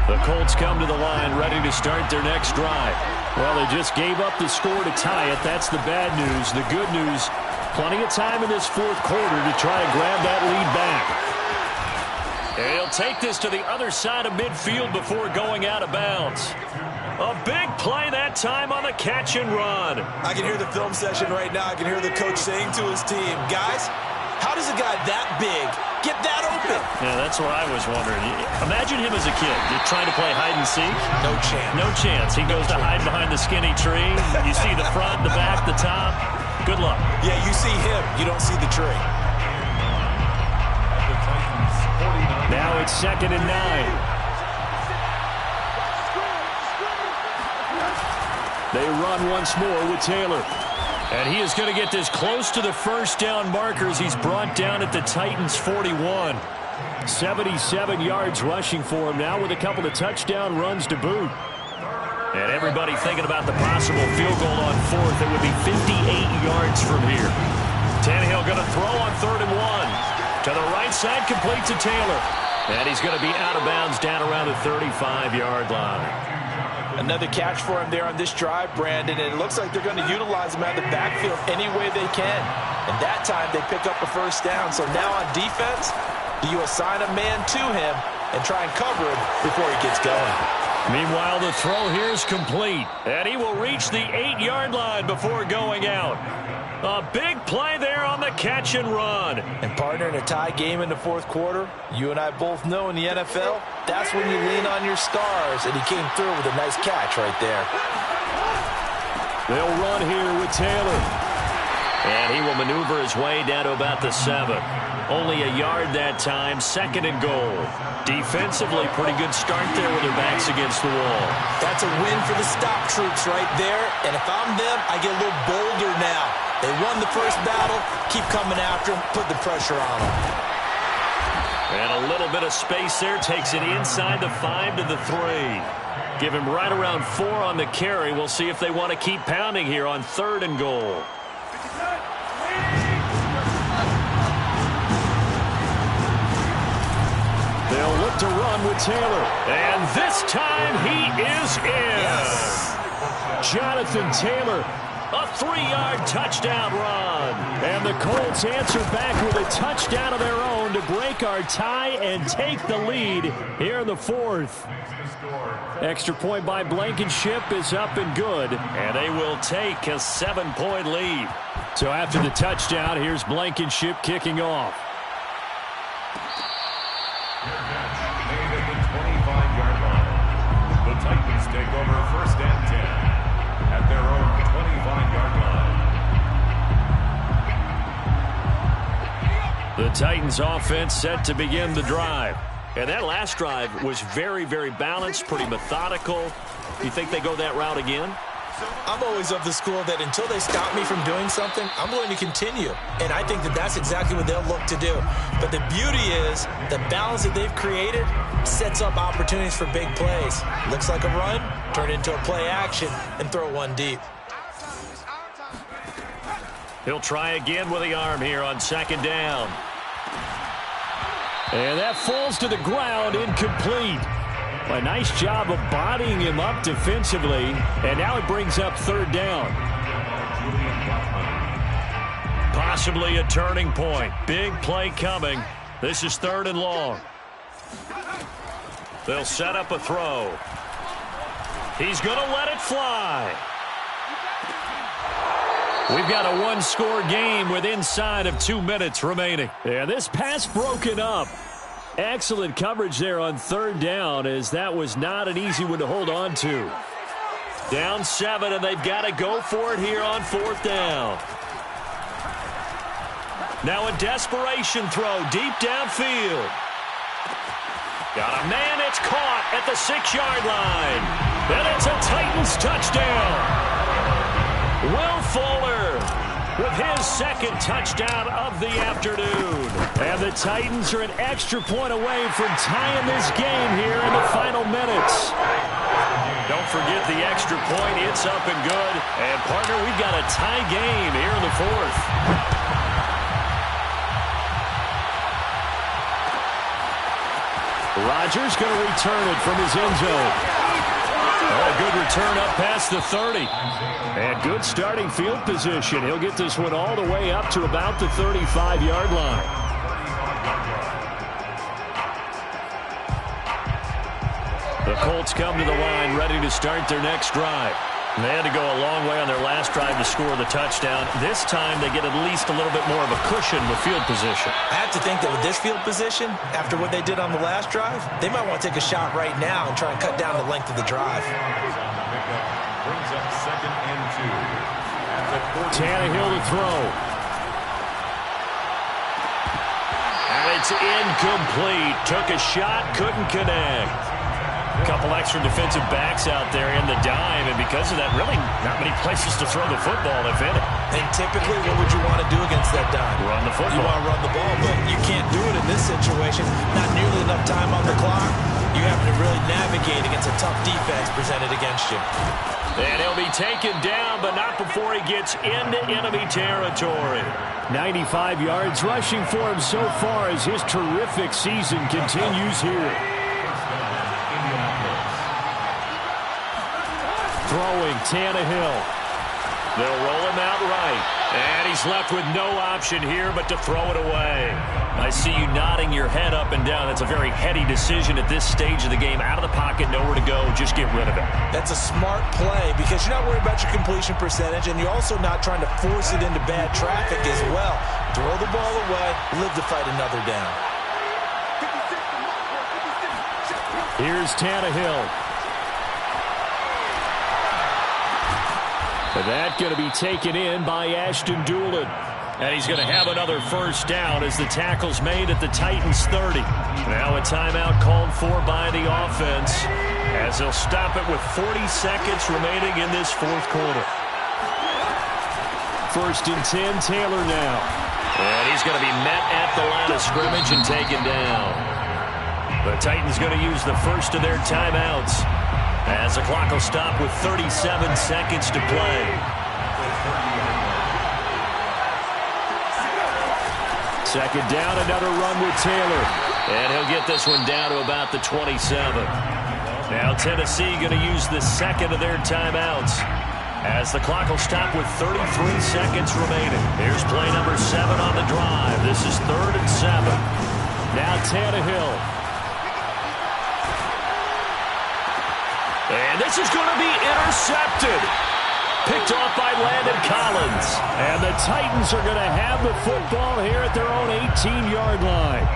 The Colts come to the line ready to start their next drive. Well, they just gave up the score to tie it. That's the bad news. The good news, plenty of time in this 4th quarter to try and grab that lead back. And he'll take this to the other side of midfield before going out of bounds. A big play that time on the catch and run. I can hear the film session right now. I can hear the coach saying to his team, guys, how does a guy that big get that open? Yeah, that's what I was wondering. Imagine him as a kid just trying to play hide and seek. No chance. No chance. He goes to hide behind the skinny tree. You see the front, the back, the top. Good luck. Yeah, you see him. You don't see the tree. Now it's 2nd and 9. They run once more with Taylor. And he is going to get this close to the first down markers. He's brought down at the Titans' 41. 77 yards rushing for him now with a couple of touchdown runs to boot. And everybody thinking about the possible field goal on 4th. It would be 58 yards from here. Tannehill going to throw on 3rd and 1. To the right side, complete to Taylor. And he's going to be out of bounds down around the 35-yard line. Another catch for him there on this drive, Brandon, and it looks like they're going to utilize him out of the backfield any way they can. And that time they pick up a first down. So now on defense, do you assign a man to him and try and cover him before he gets going? Meanwhile, the throw here is complete. And he will reach the 8-yard line before going out. A big play there on the catch and run. And partner, in a tie game in the 4th quarter, you and I both know in the NFL, that's when you lean on your stars. And he came through with a nice catch right there. They'll run here with Taylor. And he will maneuver his way down to about the 7. Only a yard that time, 2nd and goal. Defensively, pretty good start there with their backs against the wall. That's a win for the stop troops right there. And if I'm them, I get a little bolder now. They won the first battle. Keep coming after them. Put the pressure on them. And a little bit of space there. Takes it inside the 5 to the 3. Give him right around 4 on the carry. We'll see if they want to keep pounding here on 3rd and goal. They'll look to run with Taylor. And this time he is in. Yes. Jonathan Taylor. A 3-yard touchdown run. And the Colts answer back with a touchdown of their own to break our tie and take the lead here in the 4th. Extra point by Blankenship is up and good. And they will take a 7-point lead. So after the touchdown, here's Blankenship kicking off. Made at the 25-yard line. The Titans take over 1st and 10 at their own 25-yard line. The Titans offense set to begin the drive. And that last drive was very, very balanced, pretty methodical. You think they go that route again? I'm always of the school that until they stop me from doing something, I'm going to continue. And I think that that's exactly what they'll look to do. But the beauty is the balance that they've created sets up opportunities for big plays. Looks like a run, turn it into a play action, and throw one deep. He'll try again with the arm here on 2nd down. And that falls to the ground, incomplete. A nice job of bodying him up defensively. And now it brings up 3rd down. Possibly a turning point. Big play coming. This is 3rd and long. They'll set up a throw. He's going to let it fly. We've got a 1-score game with inside of 2 minutes remaining. Yeah, this pass broken up. Excellent coverage there on 3rd down, as that was not an easy one to hold on to. Down 7, and they've got to go for it here on 4th down. Now a desperation throw deep downfield. Got a man, it's caught at the 6-yard line. And it's a Titans touchdown. Will Fuller with his 2nd touchdown of the afternoon. And the Titans are an extra point away from tying this game here in the final minutes. Don't forget the extra point. It's up and good. And, partner, we've got a tie game here in the 4th. Rodgers going to return it from his end zone. A good return up past the 30. And good starting field position. He'll get this one all the way up to about the 35-yard line. The Colts come to the line ready to start their next drive. They had to go a long way on their last drive to score the touchdown. This time they get at least a little bit more of a cushion with field position. I have to think that with this field position, after what they did on the last drive, they might want to take a shot right now and try and cut down the length of the drive. Brings up 2nd and 2. Tannehill to throw. And it's incomplete. Took a shot, couldn't connect. A couple extra defensive backs out there in the dime, and because of that, really not many places to throw the football, if any. And typically, what would you want to do against that dime? Run the football. You want to run the ball, but you can't do it in this situation. Not nearly enough time on the clock. You have to really navigate against a tough defense presented against you. And he'll be taken down, but not before he gets into enemy territory. 95 yards rushing for him so far as his terrific season continues here. Throwing Tannehill. They'll roll him out right. And he's left with no option here but to throw it away. I see you nodding your head up and down. That's a very heady decision at this stage of the game. Out of the pocket, nowhere to go. Just get rid of it. That's a smart play because you're not worried about your completion percentage, and you're also not trying to force it into bad traffic as well. Throw the ball away, live to fight another down. Here's Tannehill. That going to be taken in by Ashton Doolin. And he's going to have another first down as the tackle's made at the Titans 30. Now a timeout called for by the offense as they'll stop it with 40 seconds remaining in this fourth quarter. 1st and 10, Taylor now. And he's going to be met at the line of scrimmage and taken down. The Titans going to use the first of their timeouts as the clock will stop with 37 seconds to play. Second down, another run with Taylor. And he'll get this one down to about the 27. Now Tennessee going to use the second of their timeouts as the clock will stop with 33 seconds remaining. Here's play number 7 on the drive. This is 3rd and 7. Now Tannehill. And this is going to be intercepted. Picked off by Landon Collins. And the Titans are going to have the football here at their own 18-yard line.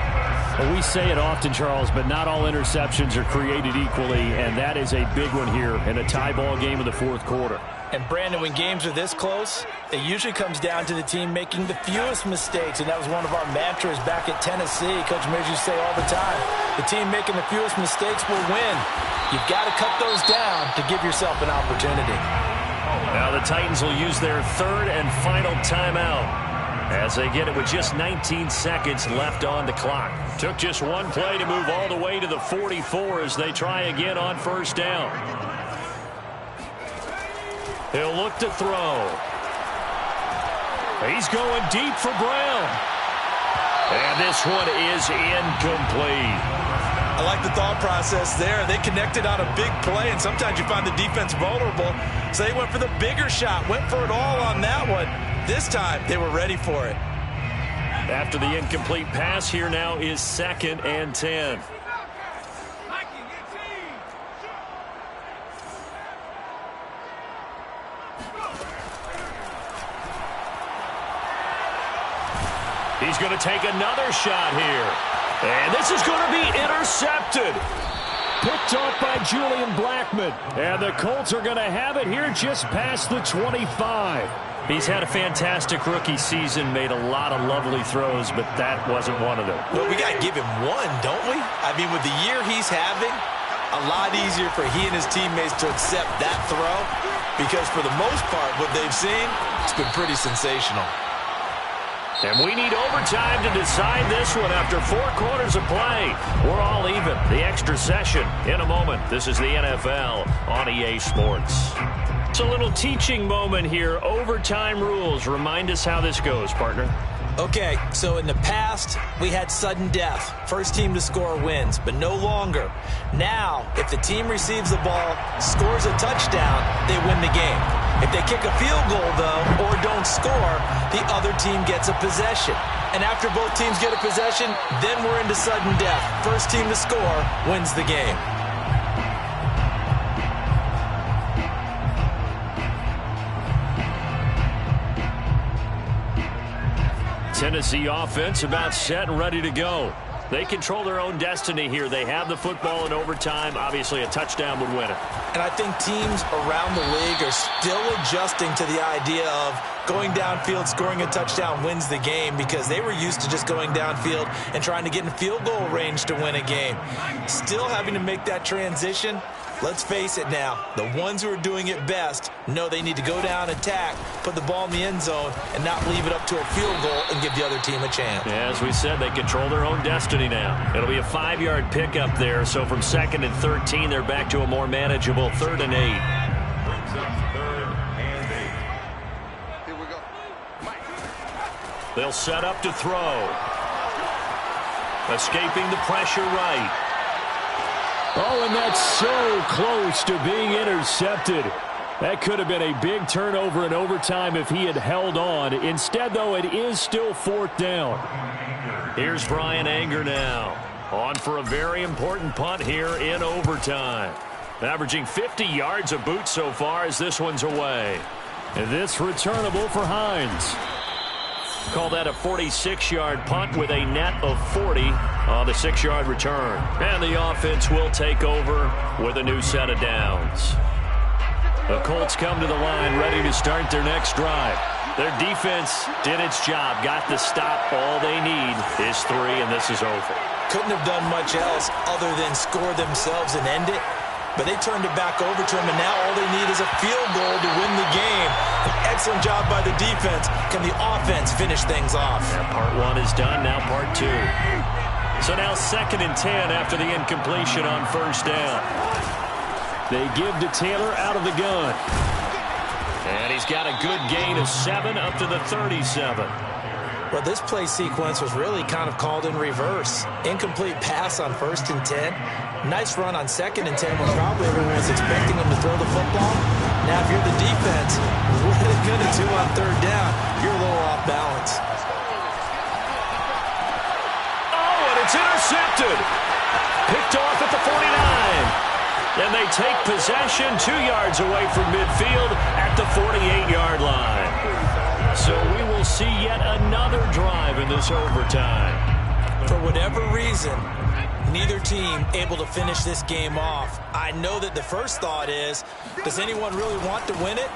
Well, we say it often, Charles, but not all interceptions are created equally, and that is a big one here in a tie ball game in the fourth quarter. And, Brandon, when games are this close, it usually comes down to the team making the fewest mistakes, and that was one of our mantras back at Tennessee. Coach Mears used to say all the time, the team making the fewest mistakes will win. You've got to cut those down to give yourself an opportunity. Now the Titans will use their 3rd and final timeout as they get it with just 19 seconds left on the clock. Took just one play to move all the way to the 44 as they try again on first down. He'll look to throw. He's going deep for Brown. And this one is incomplete. I like the thought process there. They connected on a big play, and sometimes you find the defense vulnerable. So they went for the bigger shot, went for it all on that one. This time, they were ready for it. After the incomplete pass, here now is 2nd and 10. He's going to take another shot here. And this is going to be intercepted. Picked off by Julian Blackmon. And the Colts are going to have it here just past the 25. He's had a fantastic rookie season, made a lot of lovely throws, but that wasn't one of them. Well, we got to give him one, don't we? I mean, with the year he's having, a lot easier for he and his teammates to accept that throw because for the most part, what they've seen, it's been pretty sensational. And we need overtime to decide this one after 4 quarters of play. We're all even. The extra session in a moment. This is the NFL on EA Sports. It's a little teaching moment here. Overtime rules. Remind us how this goes, partner. Okay, so in the past, we had sudden death. First team to score wins, but no longer. Now, if the team receives the ball, scores a touchdown, they win the game. If they kick a field goal, though, or don't score, the other team gets a possession. And after both teams get a possession, then we're into sudden death. First team to score wins the game. Tennessee offense about set and ready to go. They control their own destiny here. They have the football in overtime. Obviously, a touchdown would win it. And I think teams around the league are still adjusting to the idea of going downfield, scoring a touchdown wins the game, because they were used to just going downfield and trying to get in field goal range to win a game. Still having to make that transition. Let's face it now, the ones who are doing it best know they need to go down, attack, put the ball in the end zone, and not leave it up to a field goal and give the other team a chance. Yeah, as we said, they control their own destiny now. It'll be a 5-yard pickup there, so from 2nd and 13, they're back to a more manageable 3rd and 8. Brings up 3rd and 8. Here we go. Mike. They'll set up to throw. Escaping the pressure right. Oh, and that's so close to being intercepted. That could have been a big turnover in overtime if he had held on. Instead, though, it is still 4th down. Here's Brian Anger now. On for a very important punt here in overtime. Averaging 50 yards a boot so far as this one's away. And this returnable for Hines. Call that a 46-yard punt with a net of 40 on the 6-yard return. And the offense will take over with a new set of downs. The Colts come to the line ready to start their next drive. Their defense did its job, got the stop. All they need is 3, and this is over. Couldn't have done much else other than score themselves and end it. But they turned it back over to him, and now all they need is a field goal to win the game. An excellent job by the defense. Can the offense finish things off? Yeah, part 1 is done, now part 2. So now 2nd and 10 after the incompletion on 1st down. They give to Taylor out of the gun. And he's got a good gain of 7 up to the 37. Well, this play sequence was really kind of called in reverse. Incomplete pass on 1st and 10. Nice run on 2nd and 10 when probably everyone was expecting him to throw the football. Now, if you're the defense, what are they going to do on 3rd down? You're a little off balance. Oh, and it's intercepted. Picked off at the 49. And they take possession 2 yards away from midfield at the 48-yard line. So we will see yet another drive in this overtime. For whatever reason, neither team able to finish this game off. I know that the first thought is, does anyone really want to win it?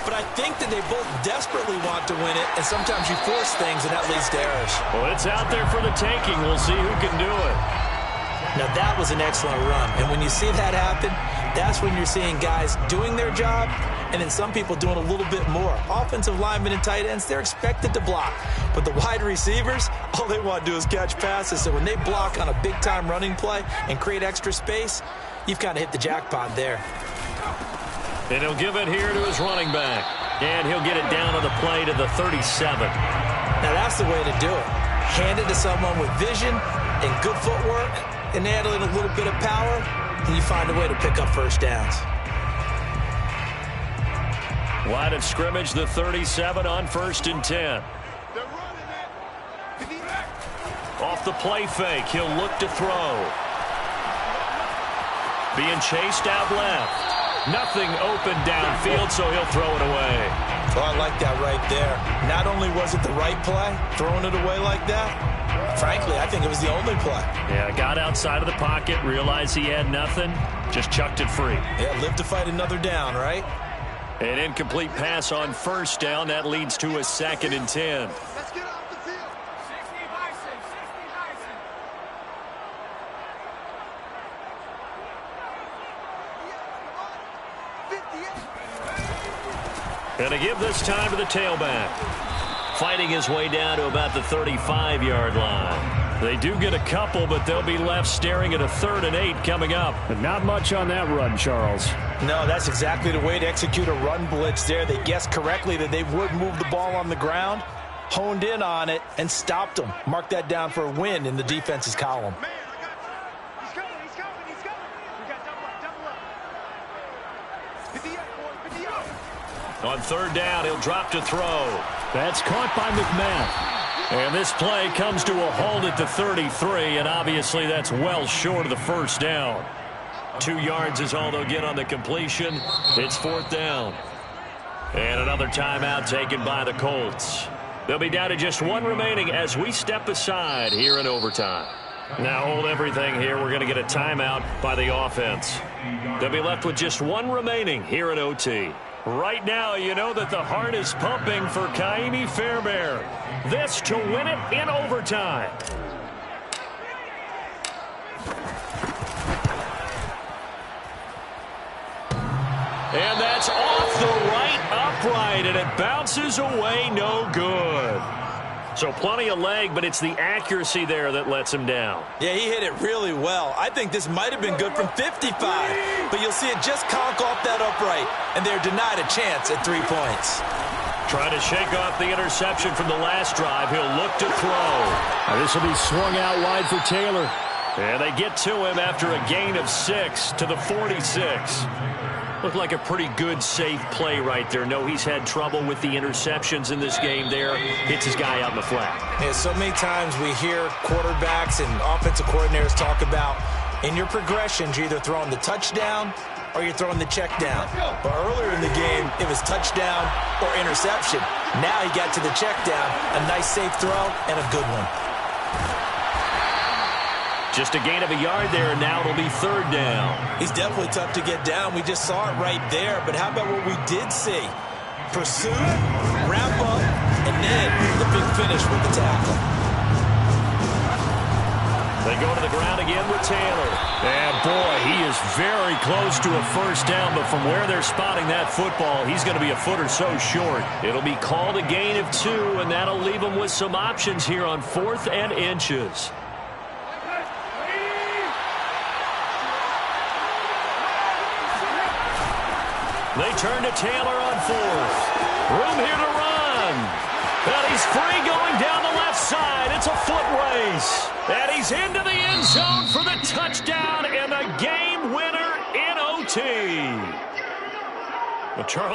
But I think that they both desperately want to win it, and sometimes you force things, and that leads to errors. Well, it's out there for the taking. We'll see who can do it. Now, that was an excellent run, and when you see that happen, that's when you're seeing guys doing their job, and then some people doing a little bit more. Offensive linemen and tight ends, they're expected to block. But the wide receivers, all they want to do is catch passes. So when they block on a big-time running play and create extra space, you've kind of hit the jackpot there. And he'll give it here to his running back. And he'll get it down on the play to the 37. Now, that's the way to do it. Hand it to someone with vision and good footwork, and add in a little bit of power, and you find a way to pick up 1st downs. Line of scrimmage, the 37 on 1st and 10. Off the play fake, he'll look to throw. Being chased out left. Nothing open downfield, so he'll throw it away. Oh, I like that right there. Not only was it the right play, throwing it away like that, frankly, I think it was the only play. Yeah, got outside of the pocket, realized he had nothing, just chucked it free. Yeah, live to fight another down, right? An incomplete pass on 1st down. That leads to a 2nd and 10. Let's get off the field. 60 And to give this time to the tailback. Fighting his way down to about the 35-yard line. They do get a couple, but they'll be left staring at a 3rd and 8 coming up. But not much on that run, Charles. No, that's exactly the way to execute a run blitz there. They guessed correctly that they would move the ball on the ground, honed in on it, and stopped them. Mark that down for a win in the defense's column. Man, I got you. He's coming. We got double up. 58, boys, 58. On 3rd down, he'll drop to throw. That's caught by McMahon. And this play comes to a halt at the 33, and obviously that's well short of the 1st down. 2 yards is all they'll get on the completion. It's 4th down. And another timeout taken by the Colts. They'll be down to just one remaining as we step aside here in overtime. Now hold everything here. We're going to get a timeout by the offense. They'll be left with just one remaining here in OT. Right now, you know that the heart is pumping for Kaimi Fairbairn. This to win it in overtime. And that's off the right upright, and it bounces away no good. So plenty of leg, but it's the accuracy there that lets him down. Yeah, he hit it really well. I think this might have been good from 55, but you'll see it just conk off that upright, and they're denied a chance at 3 points. Trying to shake off the interception from the last drive. He'll look to throw. This will be swung out wide for Taylor. And they get to him after a gain of 6 to the 46. Looked like a pretty good, safe play right there. No, he's had trouble with the interceptions in this game there. Hits his guy out in the flat. Yeah, so many times we hear quarterbacks and offensive coordinators talk about in your progressions, you're either throwing the touchdown or you're throwing the check down. But earlier in the game, it was touchdown or interception. Now he got to the check down, a nice safe throw, and a good one. Just a gain of a yard there, and now it'll be 3rd down. He's definitely tough to get down. We just saw it right there. But how about what we did see? Pursue, wrap up, and then the big finish with the tackle. They go to the ground again with Taylor. And, boy, he is very close to a 1st down, but from where they're spotting that football, he's going to be a foot or so short. It'll be called a gain of 2, and that'll leave him with some options here on 4th and inches. They turn to Taylor on 4th. Room here to run. And he's free going down the left side. It's a foot race. And he's into the end zone for the touchdown and the game winner in OT. Well, Charles.